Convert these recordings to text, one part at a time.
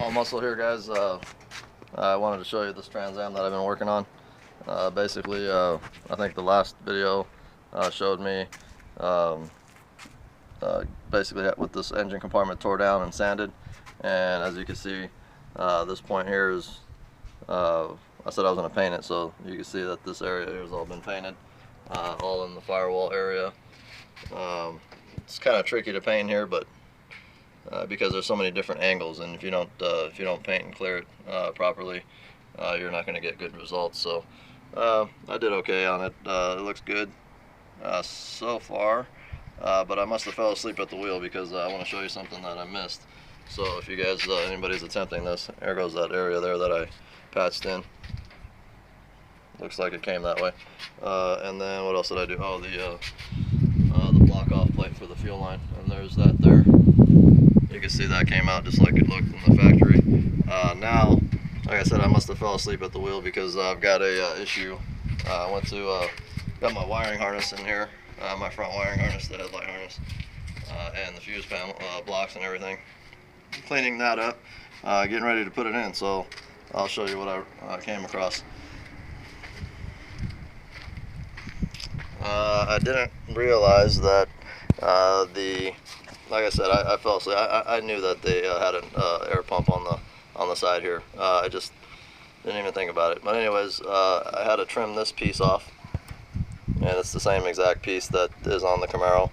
All muscle here, guys. I wanted to show you this Trans Am that I've been working on. Basically, I think the last video showed me basically with this engine compartment tore down and sanded, and as you can see, this point here is I said I was going to paint it, so you can see that this area here has all been painted, all in the firewall area. It's kind of tricky to paint here, but because there's so many different angles, and if you don't paint and clear it properly, you're not going to get good results. So I did okay on it. It looks good so far, but I must have fell asleep at the wheel because I want to show you something that I missed. So if you guys, anybody's attempting this, there goes that area there that I patched in. Looks like it came that way. And then what else did I do? Oh, the block off plate for the fuel line, and there's that there. You can see that came out just like it looked in the factory. Now, like I said, I must have fell asleep at the wheel because I've got a issue. I went to got my wiring harness in here, my front wiring harness, the headlight harness, and the fuse panel blocks and everything. Cleaning that up, getting ready to put it in. So I'll show you what I came across. I didn't realize that like I said, I fell asleep. I knew that they had an air pump on the side here. I just didn't even think about it. But anyways, I had to trim this piece off, and it's the same exact piece that is on the Camaro.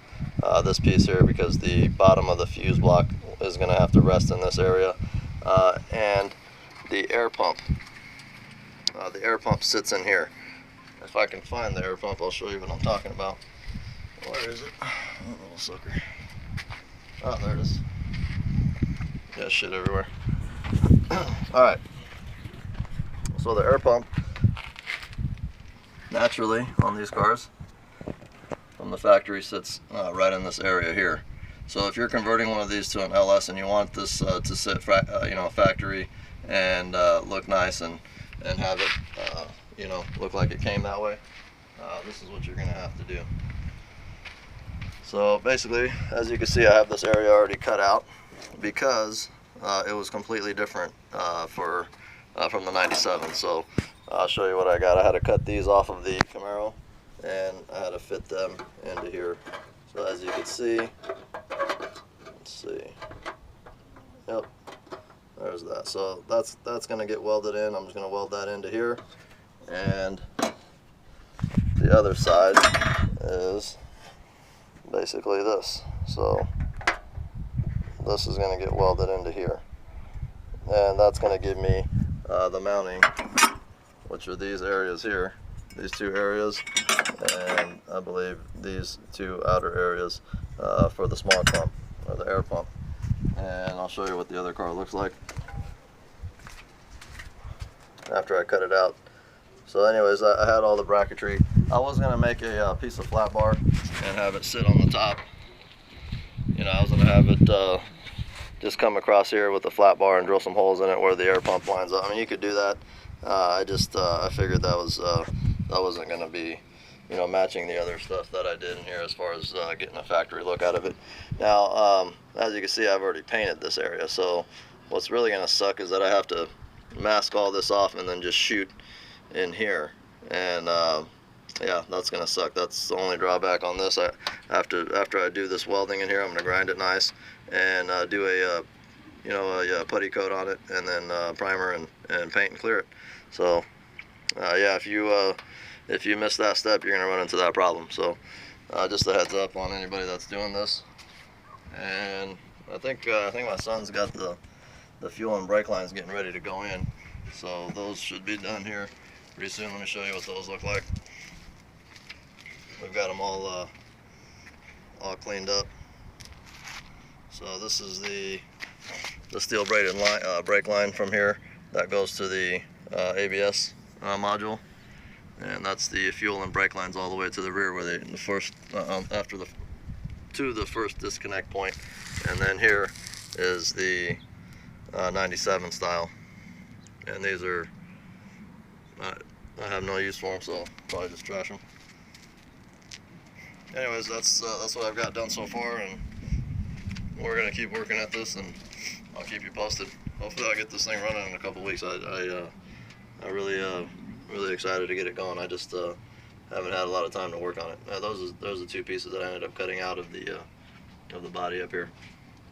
This piece here, because the bottom of the fuse block is going to have to rest in this area, and the air pump sits in here. If I can find the air pump, I'll show you what I'm talking about. Where is it? Oh, little sucker. Oh, there it is. Yeah, shit everywhere. Alright. So the air pump, naturally, on these cars, from the factory, sits right in this area here. So if you're converting one of these to an LS and you want this to sit factory and look nice and have it look like it came that way, this is what you're gonna have to do. So basically, as you can see, I have this area already cut out because it was completely different from the 97. So I'll show you what I got. I had to cut these off of the Camaro, and I had to fit them into here. So as you can see, let's see, yep, there's that. So that's going to get welded in. I'm just going to weld that into here, and the other side is basically this. So this is going to get welded into here, and that's going to give me the mounting, which are these areas here, these two areas, and I believe these two outer areas for the smog pump, or the air pump. And I'll show you what the other car looks like after I cut it out. So anyways, I had all the bracketry. I was going to make a piece of flat bar and have it sit on the top. I was going to have it just come across here with the flat bar and drill some holes in it where the air pump lines up. I mean, you could do that. I figured that wasn't going to be, matching the other stuff that I did in here as far as getting a factory look out of it. Now, as you can see, I've already painted this area. So what's really going to suck is that I have to mask all this off and then just shoot in here. And yeah, that's going to suck. That's the only drawback on this. After I do this welding in here, I'm going to grind it nice and do a putty coat on it, and then primer and paint and clear it. So yeah, if you miss that step, you're going to run into that problem. So just a heads up on anybody that's doing this. And I think my son's got the fuel and brake lines getting ready to go in, so those should be done here pretty soon. Let me show you what those look like. We've got them all cleaned up. So this is the steel braided brake line from here that goes to the ABS module, and that's the fuel and brake lines all the way to the rear, where the first to the first disconnect point. And then here is the 97 style, and these are I have no use for them, so I'll probably just trash them. Anyways, that's what I've got done so far, and we're gonna keep working at this and I'll keep you posted. Hopefully I'll get this thing running in a couple weeks. I really excited to get it going. I just haven't had a lot of time to work on it. Those are the two pieces that I ended up cutting out of the body up here.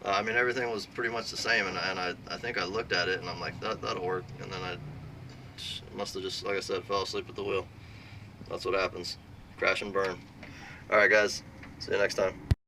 I mean, everything was pretty much the same, and I think I looked at it and I'm like, that'll work, and then I must have just, like I said, fell asleep at the wheel. That's what happens. Crash and burn. Alright guys, see you next time.